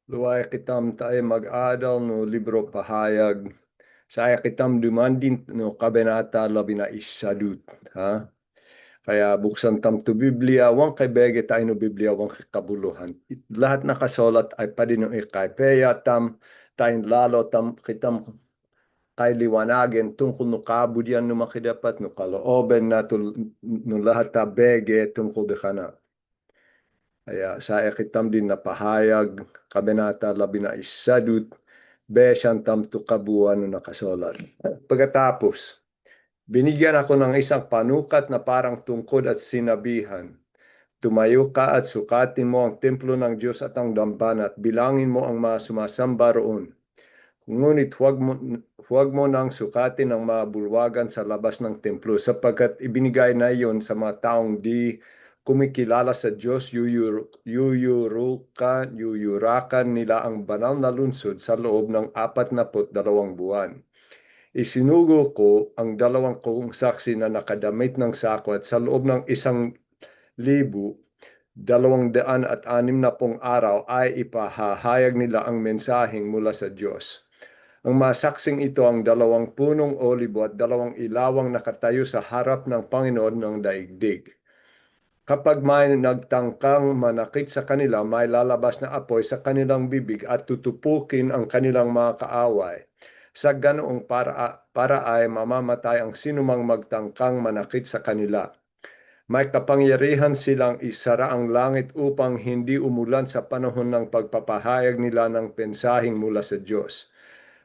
Luway kitam tayo mag-adal no libro pahayag. Saya kitam dumandin no kabenata labi na isadut. Ha? Kaya buksan tam to Biblia, wang kay bege tayo no Biblia, wang kay kabuluhan. Lahat nakasulat ay pwede no ikay. Peya tam, tayo lalo tam kitam kay liwanagen tungkol no kabudyan no makidapat no kalooben na no lahat ta bege tungkol de kana. Kaya sa ekitam din napahayag, kabenata labi na isadut, besan tam to kabuuan no nakasolat. Pagkatapos, binigyan ako ng isang panukat na parang tungkod at sinabihan. Tumayo ka at sukatin mo ang templo ng Diyos at ang damban at bilangin mo ang mga sumasamba roon. Ngunit huwag mo nang sukatin ang mga bulwagan sa labas ng templo sapagkat ibinigay na iyon sa mga taong di kumikilala sa Diyos, yuyurakan nila ang banal na lungsod sa loob ng 42 buwan. Isinugo ko ang 2 saksi na nakadamit ng sako at sa loob ng 1,260 araw ay ipahahayag nila ang mensaheng mula sa Diyos. Ang masaksing ito ang 2 punong olibo at 2 ilawang nakatayo sa harap ng Panginoon ng daigdig. Kapag may nagtangkang manakit sa kanila, may lalabas na apoy sa kanilang bibig at tutupukin ang kanilang mga kaaway. Sa ganoong para ay mamamatay ang sinumang magtangkang manakit sa kanila. May kapangyarihan silang isara ang langit upang hindi umulan sa panahon ng pagpapahayag nila ng pensaheng mula sa Diyos.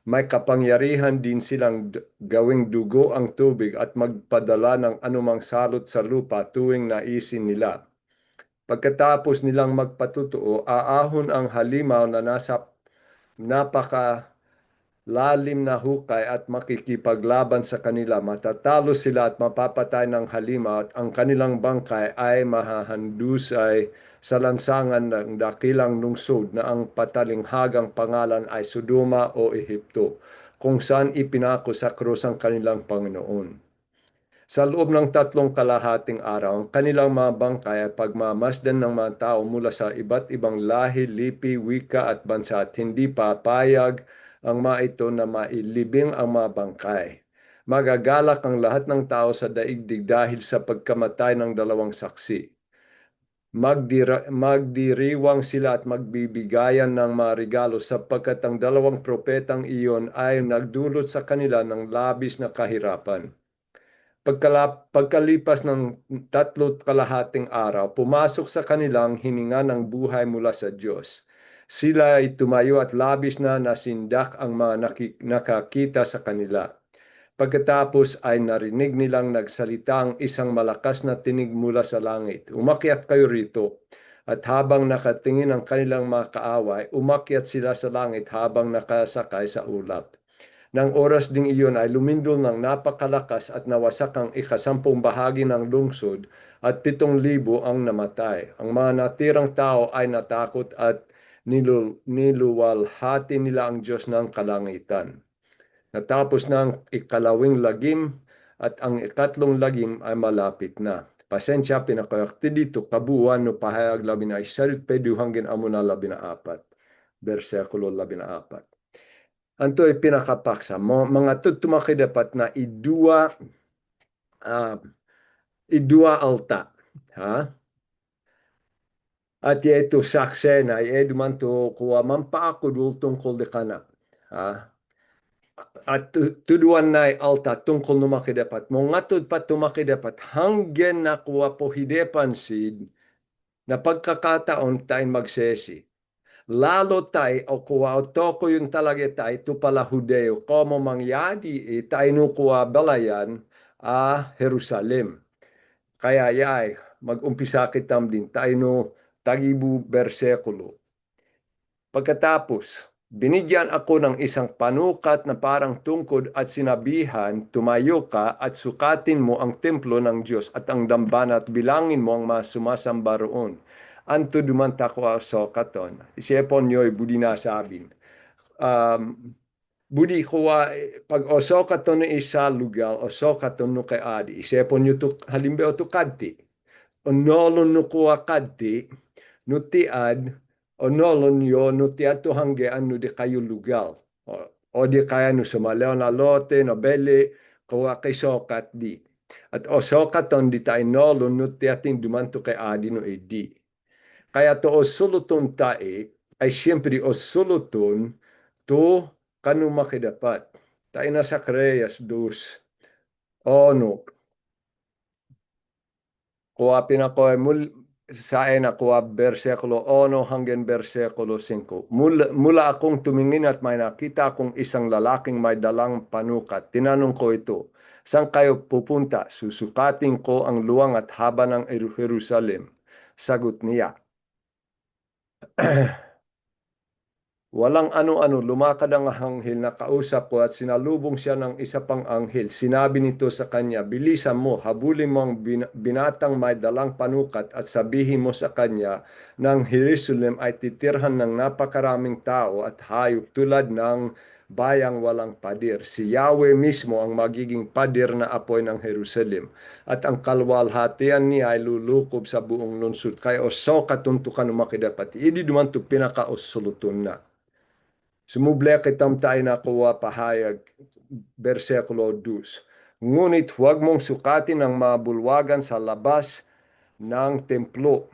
May kapangyarihan din silang gawing dugo ang tubig at magpadala ng anumang salot sa lupa tuwing naisin nila. Pagkatapos nilang magpatutuo, aahon ang halimaw na nasa napaka lalim na hukay at makikipaglaban sa kanila. Matatalo sila at mapapatay ng halimaw at ang kanilang bangkay ay mahahandusay sa lansangan ng dakilang lungsod na ang patalinghagang pangalan ay Sodoma o Ehipto, kung saan ipinako sa krus ang kanilang Panginoon. Sa loob ng 3 kalahating araw, ang kanilang mga bangkay ay pagmamasdan ng mga tao mula sa iba't ibang lahi, lipi, wika at bansa at hindi papayag ang mga ito na mailibing ang mga bangkay. Magagalak ang lahat ng tao sa daigdig dahil sa pagkamatay ng 2 saksi. Magdiriwang sila at magbibigayan ng mga regalo sapagkat ang 2 propetang iyon ay nagdulot sa kanila ng labis na kahirapan. Pagkalipas ng 3 kalahating araw, pumasok sa kanilang hininga ng buhay mula sa Diyos. Sila ay tumayo at labis na nasindak ang mga nakakita sa kanila. Pagkatapos ay narinig nilang nagsalita ang isang malakas na tinig mula sa langit. Umakyat kayo rito. At habang nakatingin ang kanilang mga kaaway, umakyat sila sa langit habang nakasakay sa ulap. Nang oras ding iyon ay lumindol ng napakalakas at nawasak ang 1/10 ng lungsod at 7,000 ang namatay. Ang mga natirang tao ay natakot at niluwalhati nila ang Diyos ng kalangitan. Natapos na ang 2 lagim at ang 3 lagim ay malapit na. Pasensya, pinakayakti dito, kabuuan no pahayag labi na isarit peduhangin amo na labi na 4. Versikulo labi na 4. Anto ay pinakapaksa mo mga tutumaki dapat na uh, idua alta ha at ito sakse na eduman to kuwa mampaako dul tungkol de kana ha at tuduan na alta tungkol no makidapat mo ngatod pa tumakidapat hanggen na kuwa po hidepan sid na pagkakataon tayo magsesi. Lalo tayo o kuwa o toko yung talaga tayo ito pala Hudeo como mangyadi tayo no kuwa balayan Jerusalem. Kaya yay mag-umpisa kitam din tayo no tagibu bersekulo. Pagkatapos, binigyan ako ng isang panukat na parang tungkod at sinabihan, tumayo ka at sukatin mo ang templo ng Diyos at ang dambana at bilangin mo ang mga sumasamba roon. Anto dumanta ko sa katon. Isipon nyo'y budi nasabin. Budi kuwa pag oso katon no isa lugar, oso katon no kay adi. Isipon nyo to halimbawa to kadti. Onolon no kuwa kadti, no tiad, onolon yo no tiato hange anu di kayo lugal. O di kaya no sumaleo na lote no beli kuwa kay sokat di. At o sokat on di tayo nolon no tiating dumanto kay adi no edi. Kaya to o suluton tae ay siyempre o suluton to kanu makidapat. Tayo na sa Kreyas dos. O no, kuha pinako sa kuha bersikulo 1 hanggang bersikulo 5. Mula akong tumingin at may nakita akong isang lalaking may dalang panukat. Tinanong ko ito, saan kayo pupunta? Susukatin ko ang luwang at haba ng Jerusalem. Sagot niya, walang ano-ano, lumakad ang anghel na kausap ko at sinalubong siya ng isa pang anghel. Sinabi nito sa kanya, bilisan mo, habulin mo ang binatang may dalang panukat at sabihin mo sa kanya ng Jerusalem ay titirhan ng napakaraming tao at hayop tulad ng bayang walang padir. Si Yahweh mismo ang magiging padir na apoy ng Jerusalem at ang kalwalhatian niya ay lulukob sa buong lungsod. Kaya oso katuntukan umakidapat. Idi duman to pinaka-osuluton na. Sumuble kitam tayo na kuha pahayag, versikulo 2. Ngunit huwag mong sukatin ang mga bulwagan sa labas ng templo,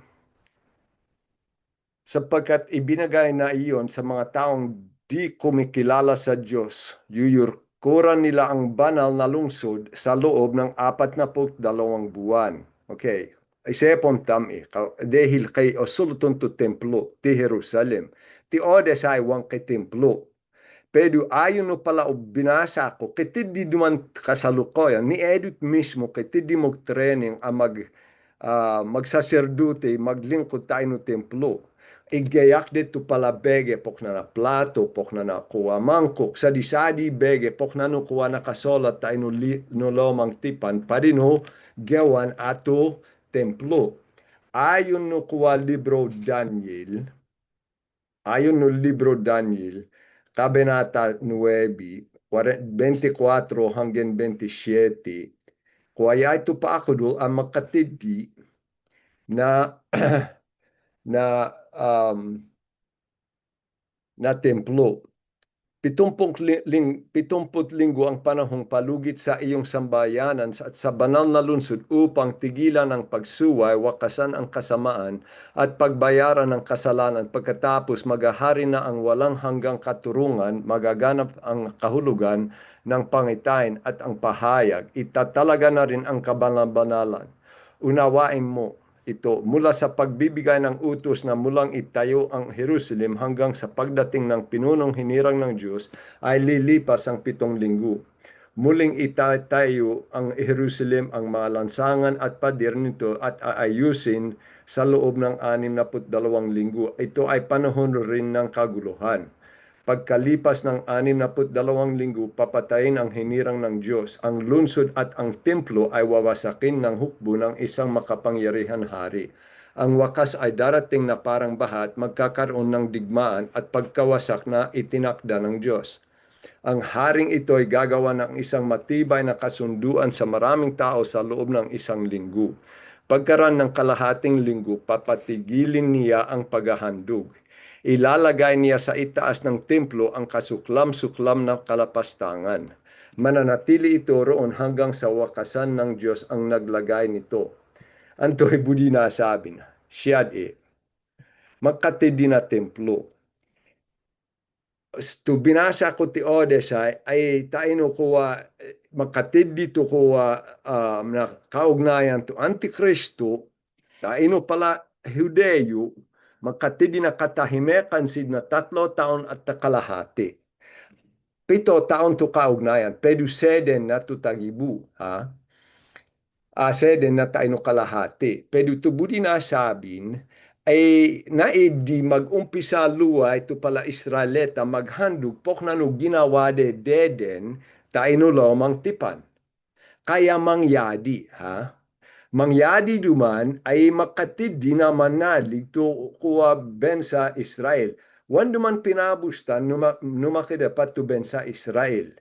sapagkat ibinagay na iyon sa mga taong di kumikilala sa Diyos. Yuyurkuran nila ang banal na lungsod sa loob ng 42 buwan. Okay. Isepon tami, dahil kay osulutun to templo, ti Jerusalem. Ti odes ay wang kay templo. Pero ayon no pala o binasa ko, kitid di duman kasalukoyan, ni Edith mismo, kitid di training ang magsaserdote, maglingkod tayo no templo. Igayak dito pala bege, pok na plato, pok na kuha mangkok, sadi-sadi bege, pok na no kuha nakasolat tayo no lomang tipan, pa rin ho, gawan ato templo. Ayon no kuha libro Daniel, ayon no libro Daniel, Kabanata 9, 24 hanggang 27, kaya ito pa ako doon ang makatidi na na na templo. 70 linggo ang panahong palugit sa iyong sambayanan at sa banal na lungsod upang tigilan ang pagsuway, wakasan ang kasamaan at pagbayaran ng kasalanan. Pagkatapos magahari na ang walang hanggang katurungan, magaganap ang kahulugan ng pangitain at ang pahayag. Itatalaga na rin ang kabanal-banalan. Unawain mo ito mula sa pagbibigay ng utos na mulang itayo ang Jerusalem hanggang sa pagdating ng pinunong hinirang ng Diyos ay lilipas ang 7 linggo. Muling itatayo ang Jerusalem, ang mga lansangan at pader nito at aayusin sa loob ng 62 linggo. Ito ay panahon rin ng kaguluhan. Pagkalipas ng 62 linggo, papatayin ang hinirang ng Diyos. Ang lungsod at ang templo ay wawasakin ng hukbo ng isang makapangyarihan hari. Ang wakas ay darating na parang baha at magkakaroon ng digmaan at pagkawasak na itinakda ng Diyos. Ang haring ito ay gagawa ng isang matibay na kasunduan sa maraming tao sa loob ng 1 linggo. Pagkaraan ng kalahating linggo, papatigilin niya ang paghahandog. Ilalagay niya sa itaas ng templo ang kasuklam-suklam na kalapastangan. Mananatili ito roon hanggang sa wakasan ng Diyos ang naglagay nito. Anto'y budi na sabi na, siyad magkatidi na templo. To binasa ko ti Odessa ay taino kuwa makatidi to kuwa na kaugnayan to Antikristo, taino pala Hudeo, makatidi na katahimekan sid na 3 taon at kalahati. 7 taon to kaugnayan, pedu seden na to tagibu, ha? Seden na tayo kalahati. Pedu to budi na sabin, ay naidi mag-umpisa luwa ito pala Israeleta maghandog pok na no ginawa deden tayo lomang tipan. Kaya mangyadi, ha? Mangyadi duman ay makatid di naman nalig to kuwa bensa Israel. Wan duman pinabustan numakidapat to bensa Israel.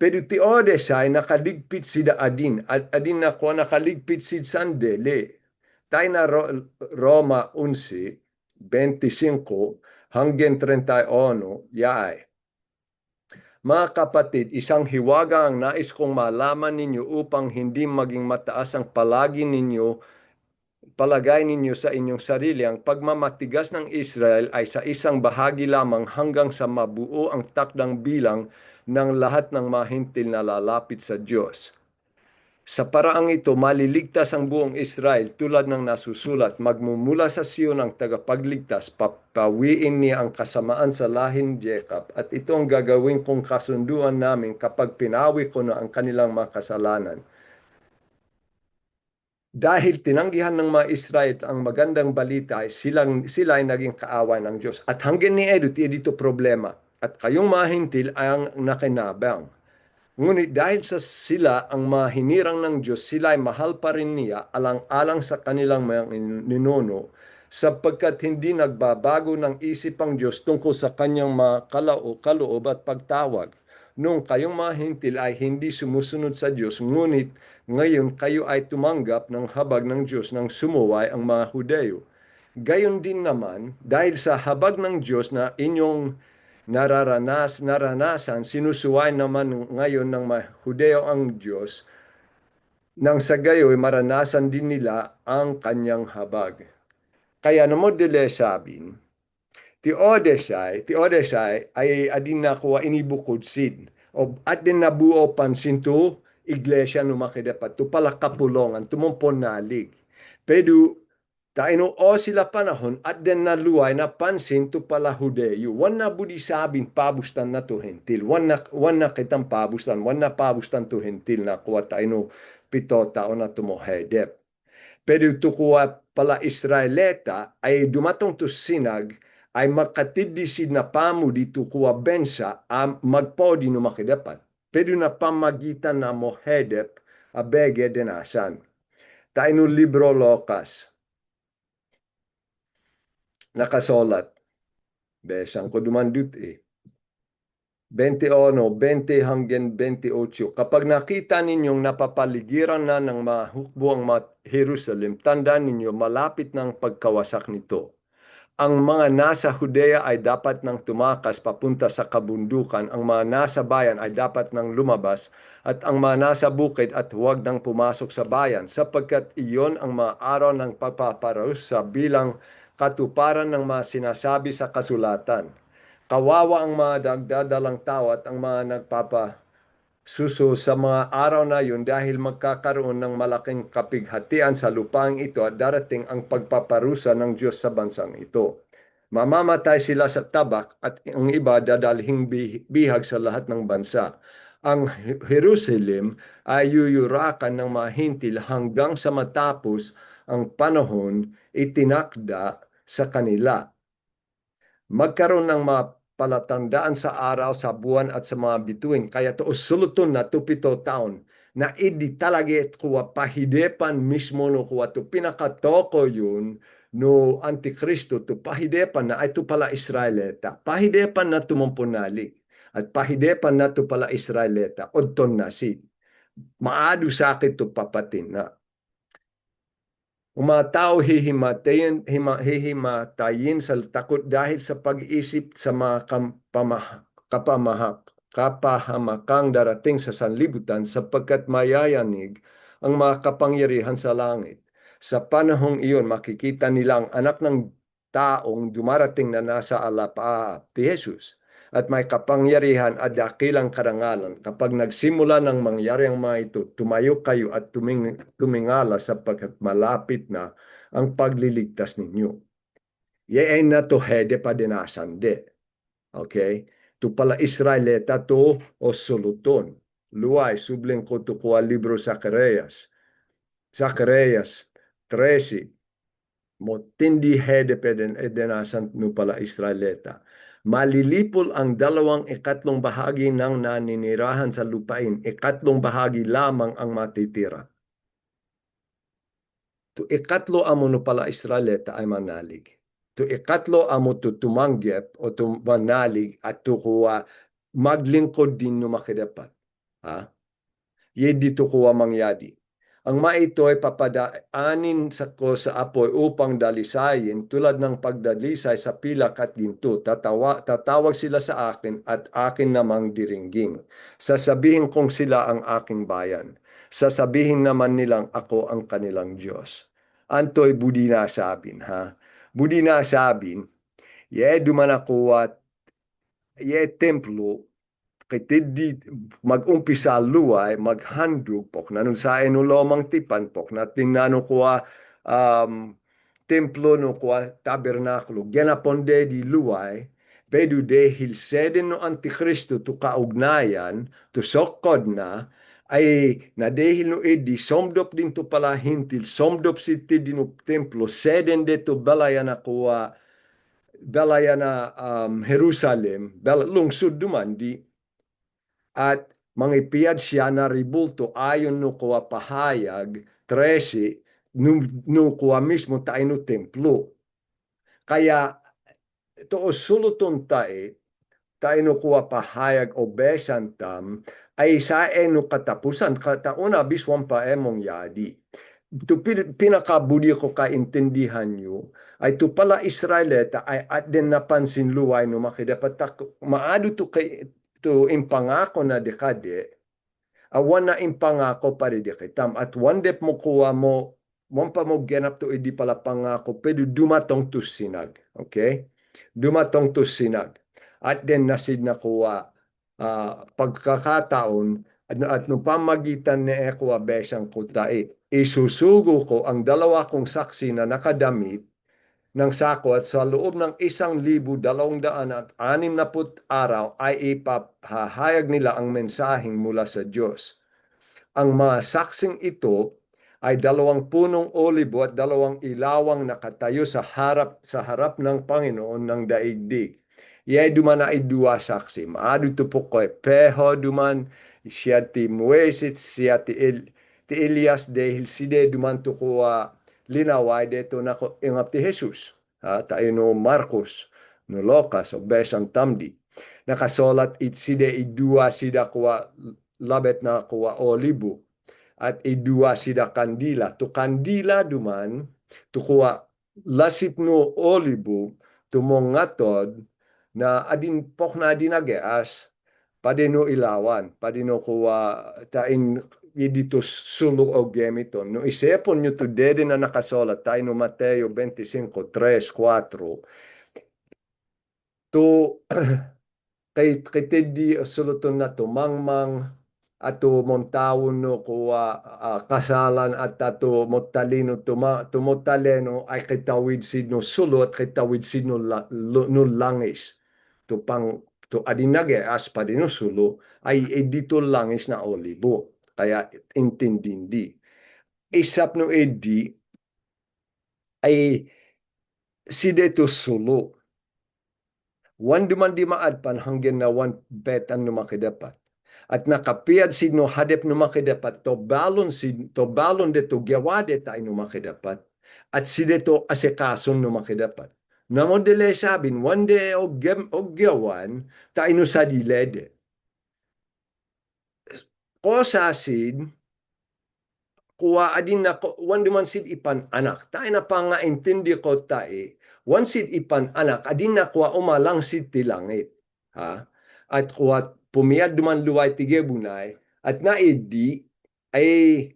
Pero ti Odessa ay nakaligpit sida adin. Adin na kuwa nakaligpit sid sandele. Tayo na Roma 11, 25 hanggang 31, yaay. Mga kapatid, isang hiwaga ang nais kong malaman ninyo upang hindi maging mataas ang palagay ninyo sa inyong sarili. Ang pagmamatigas ng Israel ay sa isang bahagi lamang hanggang sa mabuo ang takdang bilang ng lahat ng mahintil na lalapit sa Diyos. Sa paraang ito, maliligtas ang buong Israel tulad ng nasusulat, magmumula sa Sion ang tagapagligtas, papawiin niya ang kasamaan sa lahing Jacob, at ito ang gagawin kong kasunduan namin kapag pinawi ko na ang kanilang mga kasalanan. Dahil tinanggihan ng mga Israel ang magandang balita, sila ay naging kaaway ng Diyos. At hanggang ni Edut, dito problema. At kayong mga hintil ay ang nakinabang. Ngunit dahil sa sila ang mahinirang ng Diyos, sila ay mahal pa rin niya alang-alang sa kanilang mga ninuno, sapagkat hindi nagbabago ng isip ang Diyos tungkol sa kanyang mga kaloob at pagtawag. Nung kayong mga hintil ay hindi sumusunod sa Diyos, ngunit ngayon kayo ay tumanggap ng habag ng Diyos nang sumuway ang mga Hudeo. Gayon din naman, dahil sa habag ng Diyos na inyong naranasan, sinusuway naman ngayon ng mga Hudeo ang Diyos, nang sa gayoy maranasan din nila ang kanyang habag. Kaya namodele sabin, ti Odesay ay adin nakuha inibukod sid, o at din nabuo pansinto iglesia no makidapat, tu pala kapulongan, tumumpon nalig. Pero taino o sila panahon at den naluay na pansin to pala Hudeyo. Wan na budi sabing pabustan na to hentil. Wan na kitang pabustan. Wan na pabustan to hentil na kuwa taino 7 taon na tumohedep. Pero to kuwa pala Israeleta ay dumatong to sinag ay makatidisid na pamu dito kuwa bensa magpodi no makidapat. Pero na pamagitan na mohedep abege denasan. Taino libro Lokas nakasolat. Besang ko dumandut 21, 20 hanggang 28. Kapag nakita ninyong napapaligiran na ng mga hukbo ang Jerusalem, tandaan ninyo malapit ng pagkawasak nito. Ang mga nasa Judea ay dapat nang tumakas papunta sa kabundukan, ang mga nasa bayan ay dapat nang lumabas, at ang mga nasa bukid at huwag nang pumasok sa bayan, sapagkat iyon ang mga araw ng pagpaparusa bilang katuparan ng mga sinasabi sa kasulatan. Kawawa ang mga dagdadalang tao at ang mga suso sa mga araw na yun dahil magkakaroon ng malaking kapighatian sa lupaing ito at darating ang pagpaparusa ng Diyos sa bansang ito. Mamamatay sila sa tabak at ang iba dadalhing bihag sa lahat ng bansa. Ang Jerusalem ay yuyurakan ng mga hintil hanggang sa matapos ang panahon itinakda sa kanila. Magkaroon ng mga palatandaan sa araw, sa buwan at sa mga bituin. Kaya to suluton na to 7 taon na idi talaga kuwa pahidepan mismo no kuwa to pinakatoko yun no Antikristo to pahidepan na ito pala Israeleta. Pahidepan na tumumpunalig at pahidepan na to pala Israeleta. Odton na si. Maado sakit to papatin na. Umatao hihimatayin sa takot dahil sa pag-isip sa mga kapahamakang darating sa sanlibutan sapagkat mayayanig ang mga kapangyarihan sa langit. Sa panahong iyon, makikita nila ang anak ng taong dumarating na nasa alapaap, si Jesus, at may kapangyarihan at dakilang karangalan. Kapag nagsimula ng mangyari ang mga ito, tumayo kayo at tumingala sapagkat malapit na ang pagliligtas ninyo. Yain na to hede pa dinasan de. Okay? To pala Israeleta to o suluton. Luay, subling ko to kuha libro Zacarias. Zacarias 13. Motindi hede pa dinasan no pala Israeleta. Malilipol ang 2/3 bahagi ng naninirahan sa lupain, 1/4 bahagi lamang ang matitira. To 1/4 amo no pala Israeleta ay manalig. To 1/4 amo to tumanggap o to manalig at to kuwa maglingkod din no makidapat. Ha? Ye dito kuwa mangyadi. Ang maito ay papadaanin sa apoy upang dalisayin tulad ng pagdalisay sa pilak at ginto. Tatawag sila sa akin at akin namang diringgin. Sasabihin kong sila ang aking bayan. Sasabihin naman nilang ako ang kanilang Diyos. Anto'y budi na sabin, ha? Budi na sabin, dumanakuat, templo, kay tiddi mag-umpisa luway, maghandog pok, nanun sa no lomang tipan pok, na tinano kuwa templo no kuwa tabernakulo, genaponde di luway, pedu dehil seden no antikristo to kaugnayan, to sokod na, ay nadehil no edi, somdop din to pala hintil, somdop si tiddi no templo, seden de to balaya na kuwa, balaya na Jerusalem, lungsod duman di, at mangipiyad siya na ribulto ayon no kuwa pahayag 13 no kuwa mismo tayo no templo. Kaya ito o suluton tayo no kuwa pahayag o besan tam ay sa no katapusan katauna biswan pa emong yadi. Ito pinakabudi ko kaintindihan nyo ay ito pala Israelita ay at din napansin luway no makidapat maado to kay to impangako na dekade awan na impangako pa rin dikitam at one dep mo kuha mo pa mo genap to hindi pala pangako pero dumatong to sinag, okay, dumatong to sinag at then nasid na kuha pagkakataon at no pamagitan ni Ekwa Besang Kutai, isusugo ko ang dalawa kong saksi na nakadamit ng sako at sa loob ng 1,260 araw ay ipahahayag nila ang mensaheng mula sa Diyos. Ang mga saksing ito ay 2 punong olibo at 2 ilawang nakatayo sa harap ng Panginoon ng daigdig. Iyay duman ay 2 saksi. Maado ito po ko peho duman siya ti Moises, siya ti Elias dahil side duman to ko linaway dito na ko ingap ti Jesus. Tayo no Marcos, no Lucas, o Besang Tamdi. Nakasolat side idua sida kuwa labet na kuwa olibo at idua sida kandila. To kandila duman, to kuwa lasip no olibo, tumongatod na adin pok na dinageas, padino ilawan, padino kuwa tain dito sulok o gemiton. No isepon nyo to dede na nakasolat tayo no Mateo 25:3, 4. To kay tedi suluton na to mangmang ato montawon no kuwa kasalan at ato motalino to motaleno ay kitawid sid no sulot kitawid sid no langis to pang to adinage as pa din no sulo ay dito langis na olibo kaya intindindi isap no edi ay side to sulo wan duman di maadpan hanggen na wan betan no makidapat at nakapiyad sid no hadep no makidapat to balon de to gyawade tayo no makidapat at side to asekason no makidapat namo dele sabin one day og gyawan tayo no sa dilede kosa sid kuwa adin na wan duman sid ipan anak tayo na pangaintindi ko tayo wan sid ipan anak adin na kuwa umalang sid ti langit ha at kuwa pumiyad duman luway ti gebunay at naidi ay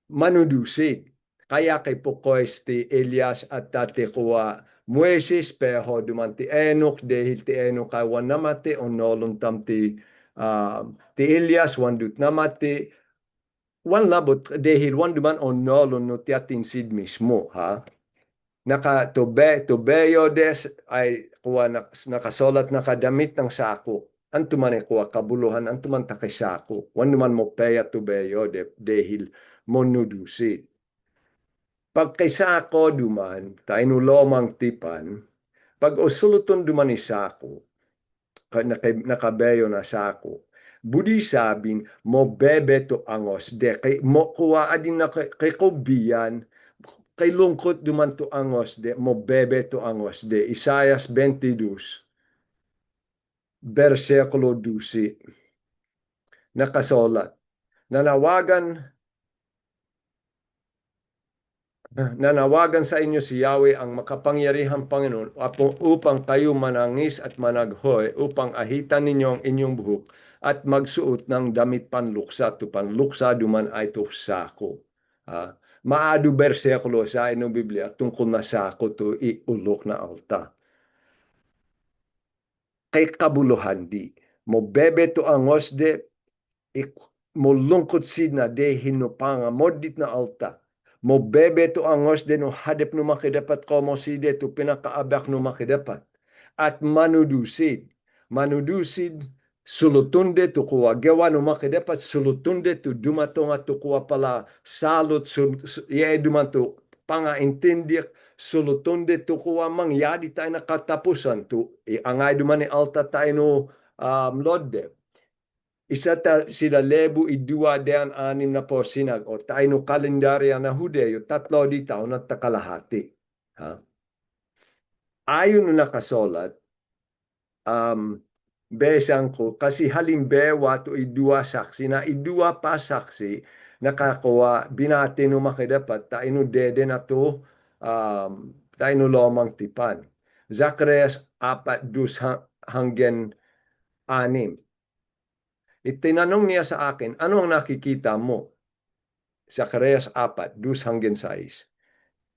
manudusid kaya kay pukoys ti Elias at tate kuwa Moises peho duman ti Enoch dahil ti Enoch kay wan namati onolon tam ti Elias wan dut namati wan labot dahil wan duman onolon no ti atin sid mismo ha naka tubeyo des ay kuwa nakasolat nakadamit ng sako antuman ay kuwa kabuluhan antuman takay sako wan duman mo peya tubeyo dahil monudusi pag kay sako duman tayo lomang tipan pag usuluton duman ni sako nakabeyo na sako budi sabin mo bebe to angos de kay mo kuwa adin na kay kobiyan kay lungkot duman to angos de mo bebe to angos de Isaias 22 versikulo 12 nakasolat nanawagan Nanawagan sa inyo si Yahweh ang makapangyarihang Panginoon upang kayo manangis at managhoy upang ahitan ninyo ang inyong buhok at magsuot ng damit panluksa to panluksa duman ay to sako. Maadu bersikulo sa inyong Biblia tungkol na sako to iulok na alta. Kay kabuluhan di mo bebe to angos de mo lungkot na de hinupanga modit na alta. Mo bebe to angos de no hadep no makidapat komo side to pinakaabak no makidapat. At manudusid. Manudusid sulutunde to kuwa gawa no makidapat sulutunde to dumato nga to kuwa pala salot ye dumato pangaintindiak sulutunde to kuwa mangyadi tayo na katapusan to angay dumani alta tayo no lodde. Isa sila lebu idua dean anim na porsinag o tayo no kalendarya na Hudeo tatlo di taon at takalahati. Ayon na nakasulat, besang ko kasi halimbawa to idua saksi na idua pa saksi nakakuha binati no makidapat tayo no dede na to tayo no lomang tipan. Zacarias 4:2-6. Itinanong niya sa akin, ano ang nakikita mo? Zacarias 4:2-6.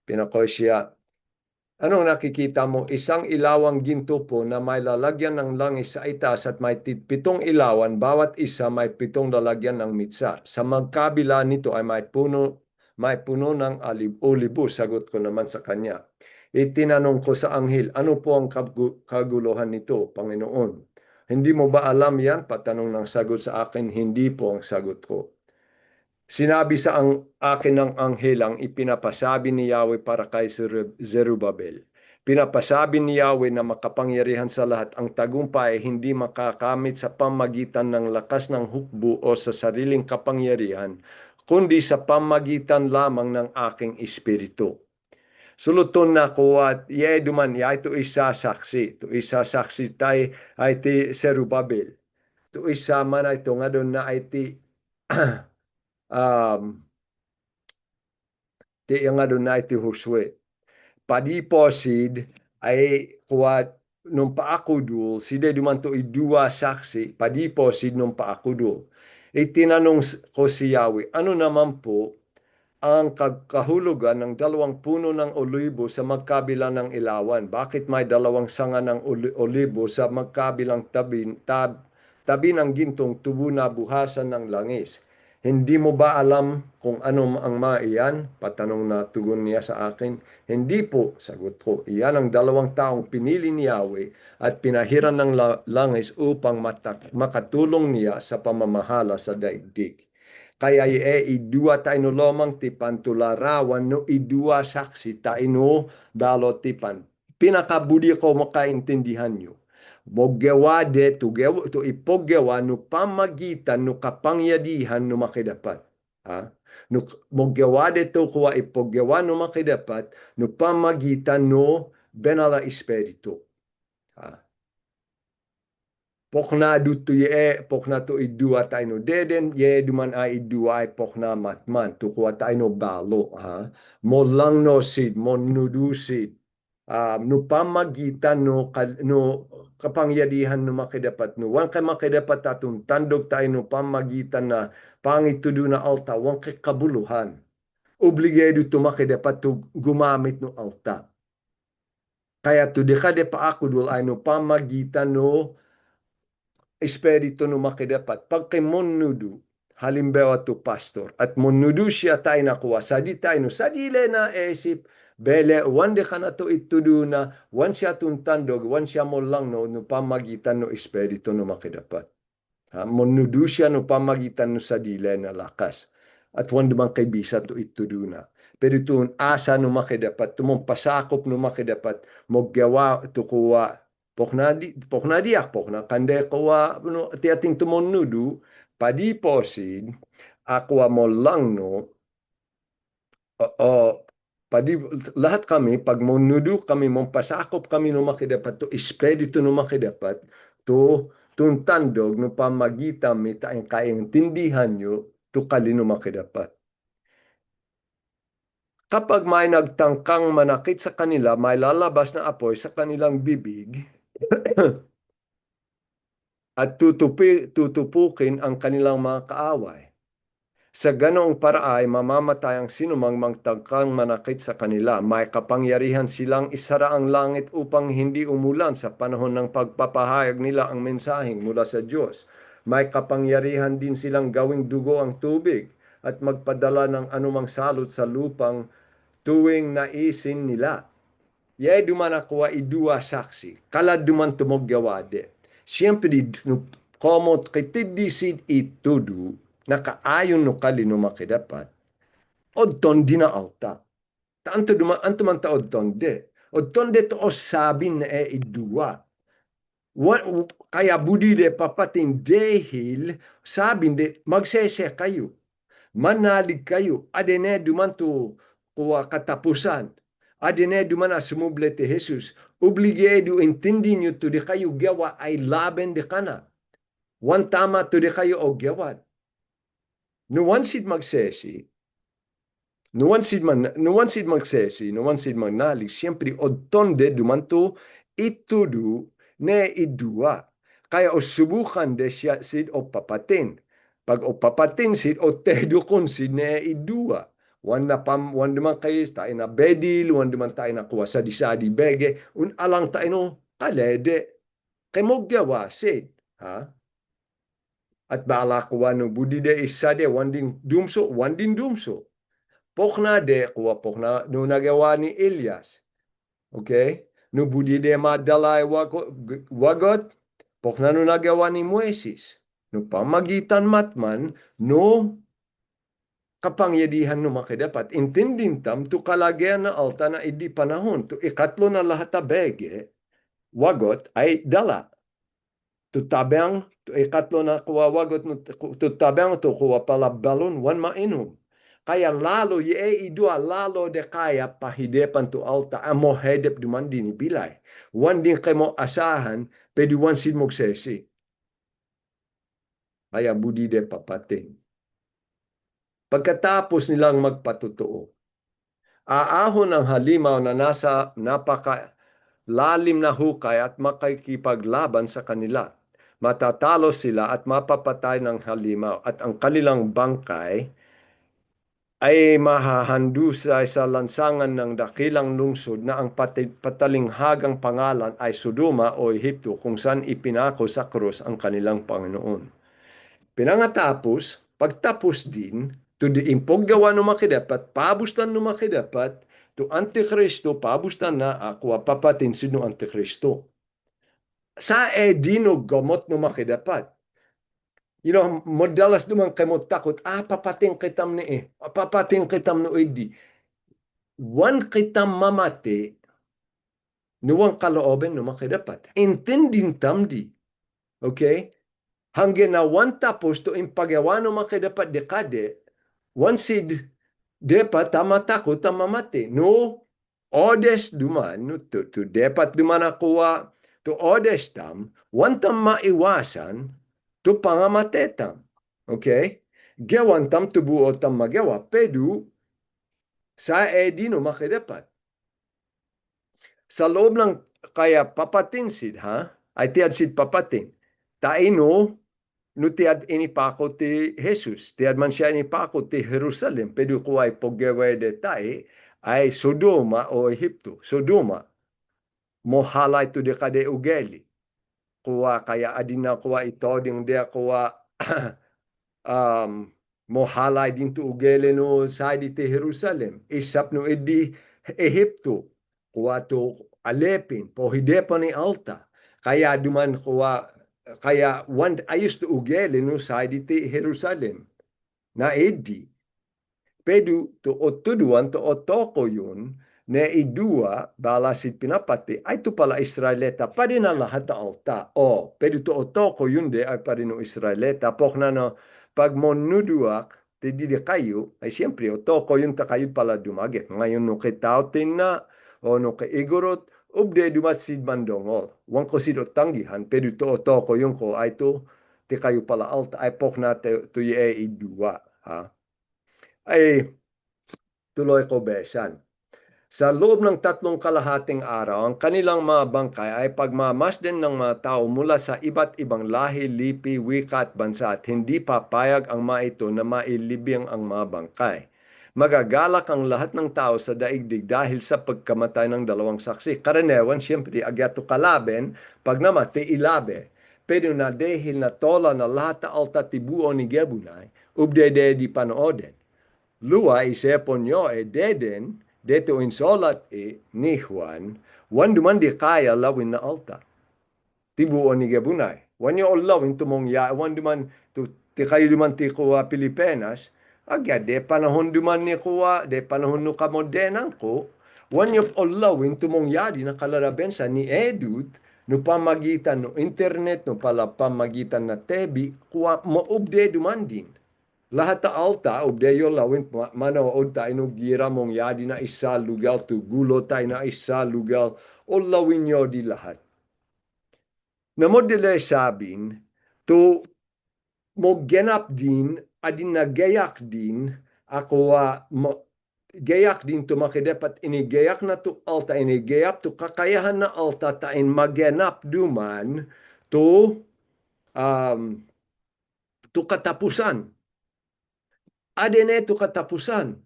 Pinakoy siya, ano ang nakikita mo? Isang ilawang ginto po na may lalagyan ng langis sa itaas at may 7 ilawan, bawat isa may 7 lalagyan ng mitsa. Sa magkabila nito ay may puno ng olibo. Sagot ko naman sa kanya. Itinanong ko sa anghel, ano po ang kaguluhan nito, Panginoon? Hindi mo ba alam yan? Patanong ng sagot sa akin, hindi po ang sagot ko. Sinabi sa akin ng anghel ang ipinapasabi ni Yahweh para kay Zerubbabel. Pinapasabi ni Yahweh na makapangyarihan sa lahat ang tagumpay ay hindi makakamit sa pamagitan ng lakas ng hukbo o sa sariling kapangyarihan, kundi sa pamagitan lamang ng aking espiritu. Suluton na ko at duman ito isa saksi. Ito isa saksi tayo ay ti Zerubbabel. Ito isa man ito nga doon na ay ti nga doon na ay ti Josue. Padiposid ay kuwat nung paakudul, sida duman to idua saksi, padiposid nung paakudul. Itinanong ko si Yahweh, ano naman po ang kahulugan ng 2 puno ng olibo sa magkabila ng ilawan? Bakit may 2 sanga ng olibo sa magkabilang tabi ng gintong tubo na buhasan ng langis? Hindi mo ba alam kung ano ang maiyan? Patanong na tugon niya sa akin. Hindi po, sagot ko. Iyan ang 2 taong pinili ni Yahweh at pinahiran ng langis upang makatulong niya sa pamamahala sa daigdig. Kaya idua tayo no lomang tipan tularawan no idua saksi tayo no dalo tipan. Pinakabudi ko makaintindihan nyo. Moggawa de to ipoggawa no pamagitan no kapangyadihan no makidapat. No moggawa de to kuwa ipoggawa no makidapat no pamagitan no benala espiritu. Pokna dutu pokna to idua tayo no deden duman ay idua ay pokna matman to kuwa tayo no balo mo lang no sid mo nudusid no pamagitan no kapangyarihan no makidapat no wan kay makidapat atong tandog tayo no pamagitan na pangitudo na alta wan kay kabuluhan obligado to makidapat to gumamit no alta kaya to dekade pa ako dul ay no pamagitan no espiritu no makidapat pagkay monudu halimbawa to pastor at monudu siya tayo nakuha sa di tayo no sa dile na esip bele wande ka na to itudu na wan siya tuntandog wan siya mo lang no pamagitan no espiritu no makidapat monudu siya no pamagitan no sa dile na lakas at wan dumang kay bisa to itudu na pero itun asa no makidapat tumong pasakop no makidapat moggawa to kuwa pokna diak pokna kande kowa no ti ating tumonudu padiposid aqua mo lang no padi lahat kami pag monudu kami pasakop kami no makidapat to espiritu no makidapat to tuntandog no pamagitan mi taing kaing tindihan nyo to kalino makidapat Kapag may nagtangkang manakit sa kanila, may lalabas na apoy sa kanilang bibig at tutupukin ang kanilang mga kaaway. Sa ganoong paraan ay mamamatay ang sinumang magtangkang manakit sa kanila. May kapangyarihan silang isara ang langit upang hindi umulan sa panahon ng pagpapahayag nila ang mensaheng mula sa Diyos. May kapangyarihan din silang gawing dugo ang tubig at magpadala ng anumang salot sa lupang tuwing naisin nila. Yay duman ako idua saksi. Kala duman tumogyawade. Siyempre, komot kitidisid itudu, nakaayon no kalino makidapat. Odton di na alta. Tanto duman, antuman ta odton de. Odton de to sabin na idua. Kaya budi de papatin dehil, sabin de magsese kayo. Manalig kayo. Adene dumanto kuwa katapusan. Adene dumana sumuble ti Jesus. Obligedo intindi nyo to di kayo gawa ay laben de kana. Wan tama to di kayo o gawat. No one sid magsesi. No one sid magsesi. No one sid magnalig. Siyempre odtonde dumanto itudu ne idua. Kaya o subukan de siya sid o papatin. Pag o papatin sid o tedukon sid ne idua. Wan naman kayo tayo na bedil, wan naman tayo na kuwa sa disadi bege, un alang tayo no kalede. Kay mo gawa sid. Ha? At bala kuwa no budi de isa de wanding dumso. Pokna de kuwa pokna no nagawa ni Elias. Okay? No budi de madalay wagot, pokna no nagawa ni Moises. No pamagitan matman, no kapangyarihan no makidapat. Intindin tam, to kalagyan na alta na idi panahon, to ikatlo na lahat bege, wagot ay dala. Tutabang, to ikatlo na kuwa wagot, tutabang to kuwa pala balon, wan mainom. Kaya lalo, idua lalo de kaya pahidepan to alta, amo hedep duman din bilay. Wan din kay mo asahan, pwede wan sin mogsesi. Kaya budi de papating. Pagkatapos nilang magpatutuo, aahon ang halimaw na nasa napakalalim na hukay at makikipaglaban sa kanila. Matatalo sila at mapapatay ng halimaw at ang kanilang bangkay ay mahahandusay sa lansangan ng dakilang lungsod na ang patalinghagang pangalan ay Sodoma o Ehipto kung saan ipinako sa krus ang kanilang Panginoon. Pinangatapos, pagtapos din, to di impoggawa no makidapat, pabustan no makidapat, to Antikristo, pabustan na ako papatin sino Antikristo. Sa dino gamot no makidapat. Madalas naman kayo takot, papating kitam ni papating kitam no edi. Wan kitam mamati, nuwang kalooben no makidapat. Intindin tamdi. Okay? Hanggang na one tapos to impagawa no makidapat dekade, one seed depa tamatakot tamamati. No, odes duman, no, to depat duman akuwa, to odes tam, one tam maiwasan, to pangamatetam. Okay? Gawan tam tubuo tam magawa, pedu sa no makidapat. Sa loob ng kaya papatin sid, ha? Ay tiad sid papatin. Taino, no tiad inipako ti Jesus, tiad man siya inipako ti Jerusalem, pero ko ay pogewede tae, ay Sodoma o Ehipto. Sodoma, mohalay to de kade ugeli. Kuwa kaya adin na kuwa ito, ding dia kuwa mohalay din to ugeli no sa di ti Jerusalem. Isap no edi Ehipto, kuwa to Alepin, pohidepa ni Alta. Kaya duman kuwa kaya ayos to ugeli no sa ti Jerusalem na edi pedu to otuduan to otoko yun na idua balasid pinapati ay to pala Israeleta pa rin na lahat na alta pedu to otoko yun de ay pa rin no Israeleta pok na no pag monuduak ti di kayo ay siyempre otoko yun ta kayo pala dumagit ngayon no kitautin na o no kaigurot ubde dumasid mandongol wan ko sido tanggihan pedu to otoko yun ko ay to ti kayo pala alta ay pok na to ye idua ha ay tuloy ko besan. Sa loob ng 3 kalahating araw, ang kanilang mga bangkay ay pagmamasdan ng mga tao mula sa iba't ibang lahi, lipi, wika at bansa at hindi papayag ang mga ito na mailibing ang mga bangkay. Magagalak ang lahat ng tao sa daigdig dahil sa pagkamatay ng dalawang saksi. Karaniwan, siyempre, agyato kalaben, pag namati ilabe. Pero na dahil na tola na lahat na alta tibuo ni Gebunay, ubdede di panooden. Lua isepon nyo deden, deto insolat ni Juan, wan duman di kaya lawin na alta. Tibuo ni Gebunay. Wan yo lawin tumong ya, wan duman ti kayo duman ti kuwa Pilipinas, agya de panahon duman ni kuwa, de panahon no kamodenan ko, wan yo lawin tumong ya di na kalarabensa ni Edut, no pamagitan no internet, no pala pamagitan na tebi, kuwa maubde duman din. Lahat ta alta, ubdeyo lawin manood tayo no gira mong yadi na isa lugar, tu gulo tayo na isa lugar, o lawin nyo di lahat. Namodele sabin, to mo genap din, adin na gayak din, ako gayak din to makidapat inigayak na to alta, inigayak to kakayahan na alta tain magenap duman to katapusan. Adene to katapusan.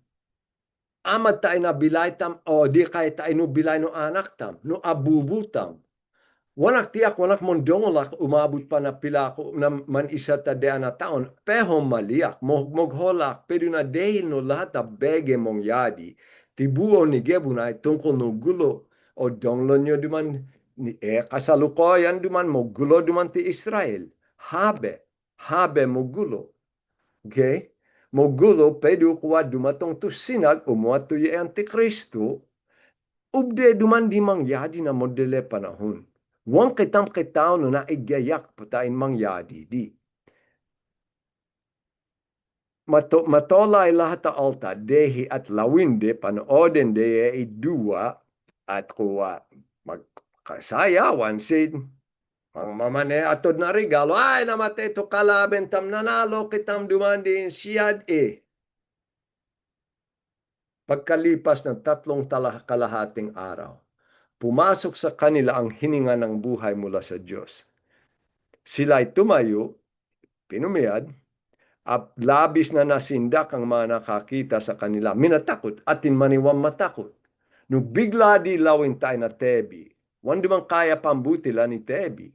Amat tayo na bilay tam, o di kay tayo no bilay no anak tam, no abubutam. Wanak tiyak, wanak mondongolak, umabot pa na pila ko na man isa tadea na taon, peho maliak, mogholak, pero na dahil no lahat na bege mong yadi, tibuo ni Gebunay tungkol no gulo, o donglo nyo duman, kasalukoyan duman, mo gulo duman ti Israel, habe mo gulo. Okay? Mogulo, pedo kuwa dumatong to sinag, umuat to yung Antikristo, ubde duman di mangyadi na modele panahon. Wang kitam kitaw no na igayak patain mangyadi di. Matolay lahat ta alta, dehi at lawinde, panooden de idua, at kuwa magkasayawan sin, ang mamane atod na regalo, ay namate to kalaben tam nanalo kitam dumandin siyad Pagkalipas ng 3 kalahating araw, pumasok sa kanila ang hininga ng buhay mula sa Diyos. Sila'y tumayo, pinumiyad, at labis na nasindak ang mga nakakita sa kanila. Minatakot at tinmaniwang matakot. Nung bigla di lawin tayo na tebi, wan dumang kaya pambutila ni tebi.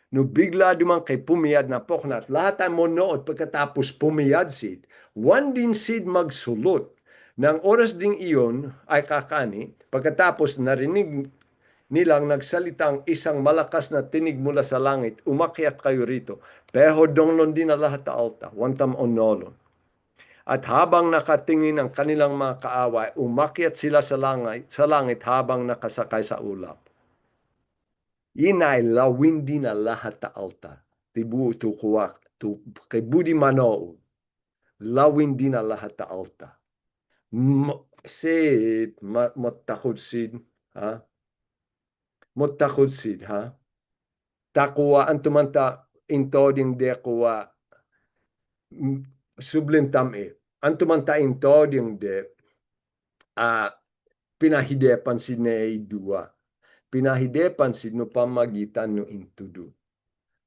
Nung bigla dumang kay pumiyad na poknat, lahat ay monood pagkatapos pumiyad sid, wan din sid magsulot. Nang oras ding iyon ay kakani, pagkatapos narinig nilang nagsalitang isang malakas na tinig mula sa langit, umakyat kayo rito. Pero donglon din na lahat na alta, wantam onolon. At habang nakatingin ang kanilang mga kaaway, umakyat sila sa langit habang nakasakay sa ulap. Inay lawin din na lahat na alta. Tibu tu kuwak, tu kay budi mano, lawin din na lahat na alta. Sid, matakot sid, ha? Matakot sid, ha? Takuwa, antumanta, intoding de kuwa, sublintam antumanta intoding de, pinahidepan sid na idua. Pinahidepan sid no pamagitan no intudu.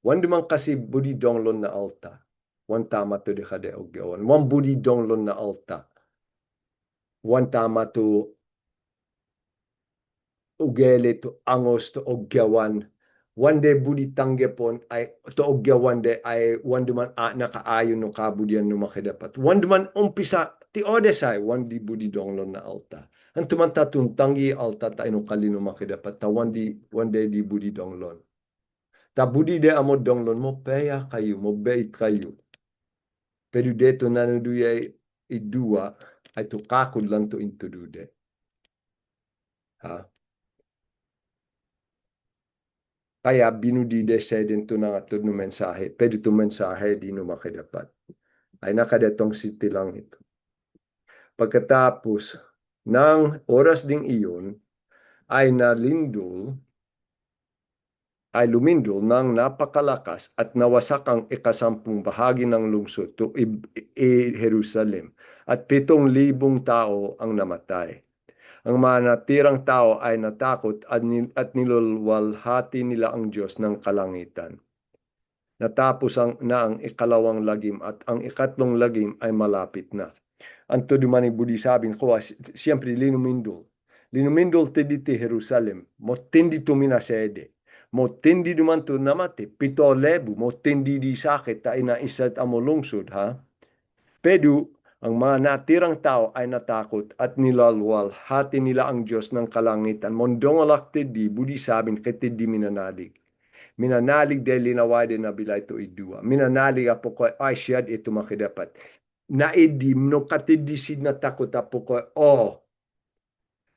Wan dumang kasi budi donglon na alta. Wan tama to de kade ogyawan. Wan budi donglon na alta. Wan tama to ugele to angos to ogyawan. Wan de budi tanggepon ay to ogyawan de ay wan duman nakaayon no kabudian no makidapat. Wan duman umpisa ti odesay wan di budi donglon na alta. Antuman tatun tangi alta ta ino kalino makidapat ta wan de di budi donglon. Ta budi de amo donglon mo peya kayo mo beit kayo. Pero deto nanuduya idua ay to kakod lang to intudude. Ha? Kaya binudide sa din to na atod no mensahe. Pero to mensahe di no makidapat. Ay nakadetong city lang ito. Pagkatapos ng oras ding iyon ay nalindol ay lumindol ng napakalakas at nawasak ang ikasampung bahagi ng lungsod to Jerusalem at 7,000 tao ang namatay. Ang mga natirang tao ay natakot at nilulwalhati nila ang Diyos ng kalangitan. Natapos ang ikalawang lagim at ang ikatlong lagim ay malapit na. Anto dumani budi sabing ko siyempre linumindol. Linumindol tediti Jerusalem. Mo tindi tumina sede. Mo tindi dumanto namate. 7,000 mo tindi di sakit ta ina isat amo lungsod ha. Pedu ang mga natirang tao ay natakot at nilalwal hati nila ang Diyos ng kalangitan. Mondongolak tedi budi sabing ketedi minanalig. Minanalig dahil linaway din na bilay to idua. Minanalig apo ko ay siyad ito makidapat. Naidim no katidisid na takot apo ko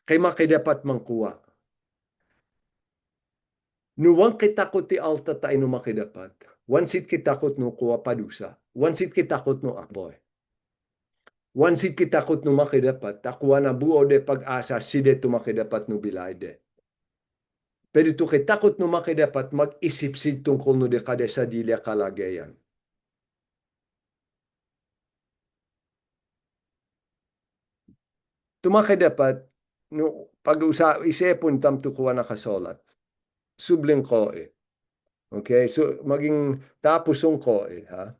kay makidapat mangkuwa. Nuwang kitakot ti alta tayo no makidapat. Wansit kitakot no kuwa padusa. Wansit kitakot no apoy. Wansit kitakot no makidapat. Takuwa na buo de pag-asa side to makidapat no bilay de. Pero ito kitakot no makidapat mag-isip sid tungkol no de kade sa dilya kalagayan. Tumakay dapat no pag-usa isipon tam tukuha nakasolat. Subling ko Okay, so maging tapusong ko ha.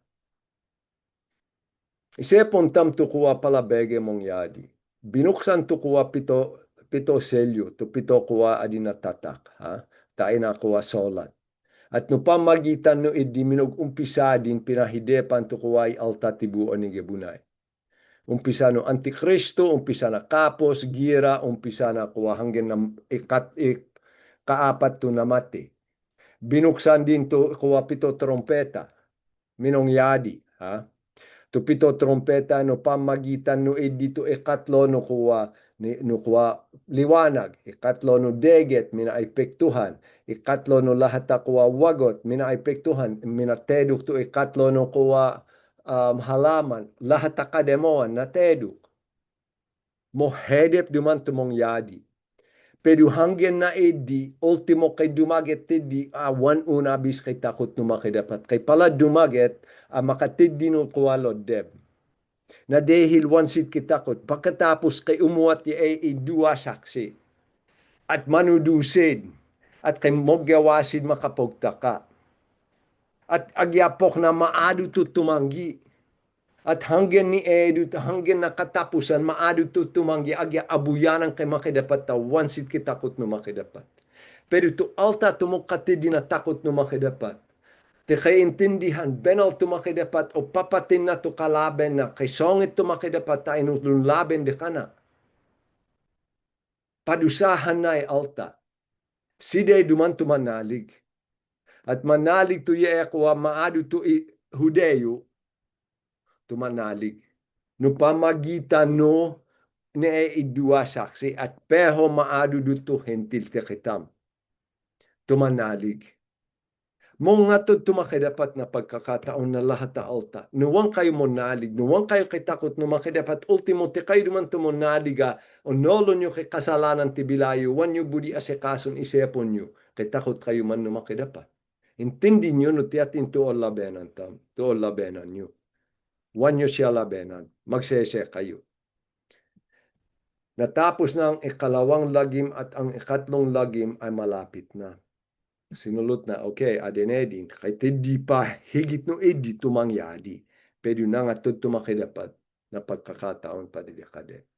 Isipon tam tukuha pala bege mong yadi. Binuksan tukuha pito selyo to pito kuha adi natatak ha. Tayo na kuha solat. At no pamagitan no idiminog umpisa din pinahidepan tukuha alta tibuon ni gebunay. Umpisa no Antikristo, umpisa na kapos, gira, umpisa na kuha hanggang na kaapat to namati. Binuksan din to kuha pito trompeta, minong yadi, ha? To pito trompeta no pamagitan no dito ikatlo no kuha liwanag, ikatlo no deget minaipektuhan, ikatlo no lahat ta kuha wagot minaipektuhan, minateduk to ikatlo no kuha halaman, lahat akademoan na teduk. Mohedep duman tumong yadi. Pero hanggang na edi, ultimo kay dumaget tedi, wan una bis kay takot numakidapat. Kay pala dumaget, makatedi no kuwalod deb. Na dehil wansit kitakot, pagkatapos kay umuat ay dua saksi. At manudusid, at kay mogyawasid makapagtaka. At agyapok na maado to tumanggi. At hanggang ni Edu, hanggang nakatapusan, maado to tumanggi, agya abuyanan kay makidapat ta, wansit kitakot no makidapat. Pero to alta tumukati din na takot no makidapat. Te kay intindihan, benal to makidapat, o papatin na to kalaben na, kay songit to makidapat tayo nung laben de kana. Padusahan na alta. Side duman to manalig. At manalig to ye ako maado to Hudeyo, tumanalig. No pamagitan no ne idua saksi at peho maado duto hentil te kitam. Tumanalig. Mong nga to tumakidapat na pagkakataon na lahat ta alta. Nuwang kayo monalig, nuwang kayo kitakot no makidapat, ultimo te kayo duman tumonaliga, o nolo nyo kay kasalanan tibilayo, wan nyo budi asekason isepon nyo, kitakot kayo man no makidapat. Intindi nyo no tiyatin to labenan tam, to labenan nyo. Wan nyo siya labenan, magsese kayo. Natapos na ang ikalawang lagim at ang ikatlong lagim ay malapit na. Sinulot na, okay, adenedin, kay tedi pa higit no edi tumangyadi. Pero na nga tumakidapat na pagkakataon pa dili kade.